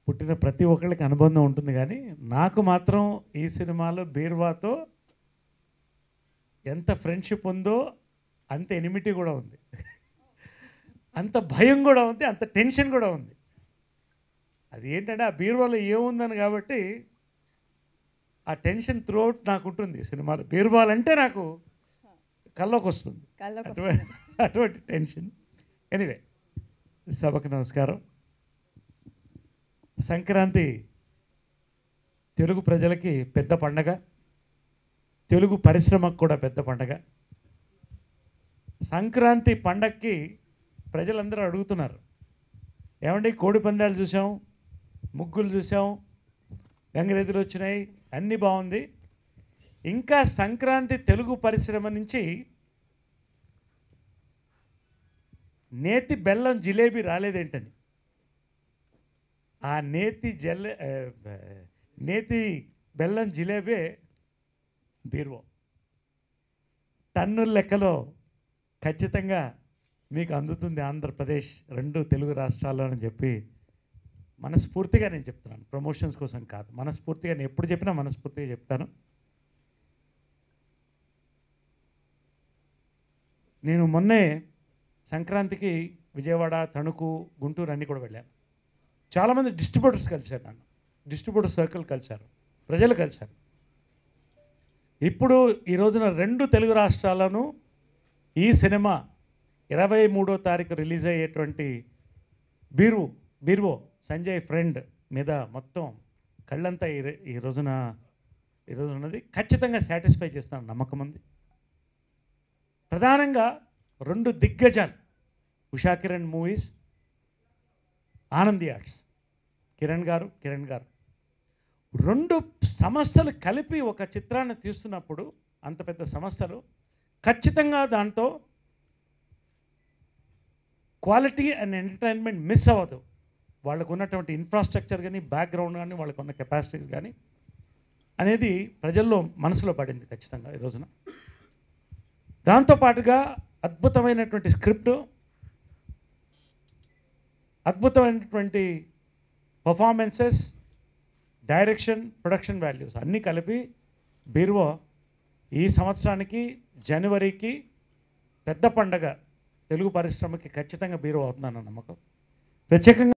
పుట్టిన ప్రతి ఒక్కళ్ళకి అనుబంధం ఉంటుంది, కానీ నాకు మాత్రం ఈ సినిమాలో బీర్వాతో ఎంత ఫ్రెండ్షిప్ ఉందో అంత ఎనిమిటీ కూడా ఉంది, అంత భయం కూడా ఉంది, అంత టెన్షన్ కూడా ఉంది. అది ఏంటంటే ఆ బీర్వాలో ఏముందని కాబట్టి ఆ టెన్షన్ త్రూఅవుట్ నాకు ఉంటుంది సినిమాలో. బీర్వాల్ అంటే నాకు కల్లోకి వస్తుంది అటువంటి టెన్షన్. ఎనీవే, సభకు నమస్కారం. సంక్రాంతి తెలుగు ప్రజలకి పెద్ద పండగ, తెలుగు పరిశ్రమకు కూడా పెద్ద పండగ. సంక్రాంతి పండగకి ప్రజలందరూ అడుగుతున్నారు, ఏమండి కోడి పందాలు చూసాం, ముగ్గులు చూసాం, గంగిరెద్దులు వచ్చినాయి, అన్నీ బాగుంది, ఇంకా సంక్రాంతి తెలుగు పరిశ్రమ నుంచి నేతి బెల్లం జిలేబీ రాలేదేంటని. ఆ నేతి బెల్లం జిలేబీ బీర్వా టన్నుల లెక్కలో ఖచ్చితంగా మీకు అందుతుంది ఆంధ్రప్రదేశ్, రెండు తెలుగు రాష్ట్రాల్లోని చెప్పి మనస్ఫూర్తిగా నేను చెప్తున్నాను. ప్రమోషన్స్ కోసం కాదు, మనస్ఫూర్తిగా. నేను ఎప్పుడు చెప్పినా మనస్ఫూర్తిగా చెప్తాను. నేను మొన్నే సంక్రాంతికి విజయవాడ, తణుకు, గుంటూరు అన్నీ కూడా వెళ్ళాను. చాలామంది డిస్ట్రిబ్యూటర్స్ కలిశారు, నన్ను డిస్ట్రిబ్యూటర్ సర్కిల్ కలిశారు, ప్రజలు కలిశారు. ఇప్పుడు ఈ రోజున రెండు తెలుగు రాష్ట్రాలను ఈ సినిమా 23వ తారీఖు రిలీజ్ అయ్యేటువంటి బీర్వో సంజయ్ ఫ్రెండ్ మీద మొత్తం కళ్ళంతా ఈ రోజున ఉన్నది. ఖచ్చితంగా సాటిస్ఫై చేస్తాను నమ్మకం ఉంది. ప్రధానంగా రెండు దిగ్గజాలు, ఉషా కిరణ్ మూవీస్, ఆనంది ఆర్ట్స్, కిరణ్ గారు రెండు సంస్థలు కలిపి ఒక చిత్రాన్ని తీస్తున్నప్పుడు, అంత పెద్ద సంస్థలు, ఖచ్చితంగా దాంతో క్వాలిటీ అండ్ ఎంటర్టైన్మెంట్ మిస్ అవ్వదు. వాళ్ళకు ఉన్నటువంటి ఇన్ఫ్రాస్ట్రక్చర్ కానీ, బ్యాక్గ్రౌండ్ కానీ, వాళ్ళకు ఉన్న కెపాసిటీస్ కానీ అనేది ప్రజల్లో మనసులో పడింది ఖచ్చితంగా ఈ రోజున. దాంతోపాటుగా అద్భుతమైనటువంటి స్క్రిప్ట్, అద్భుతమైనటువంటి పర్ఫార్మెన్సెస్, డైరెక్షన్, ప్రొడక్షన్ వాల్యూస్ అన్నీ కలిపి బీర్వా ఈ సంవత్సరానికి జనవరికి పెద్ద పండగ తెలుగు పరిశ్రమకి ఖచ్చితంగా బీర్వా అవుతుందన్న నమ్మకం. ప్రత్యేకంగా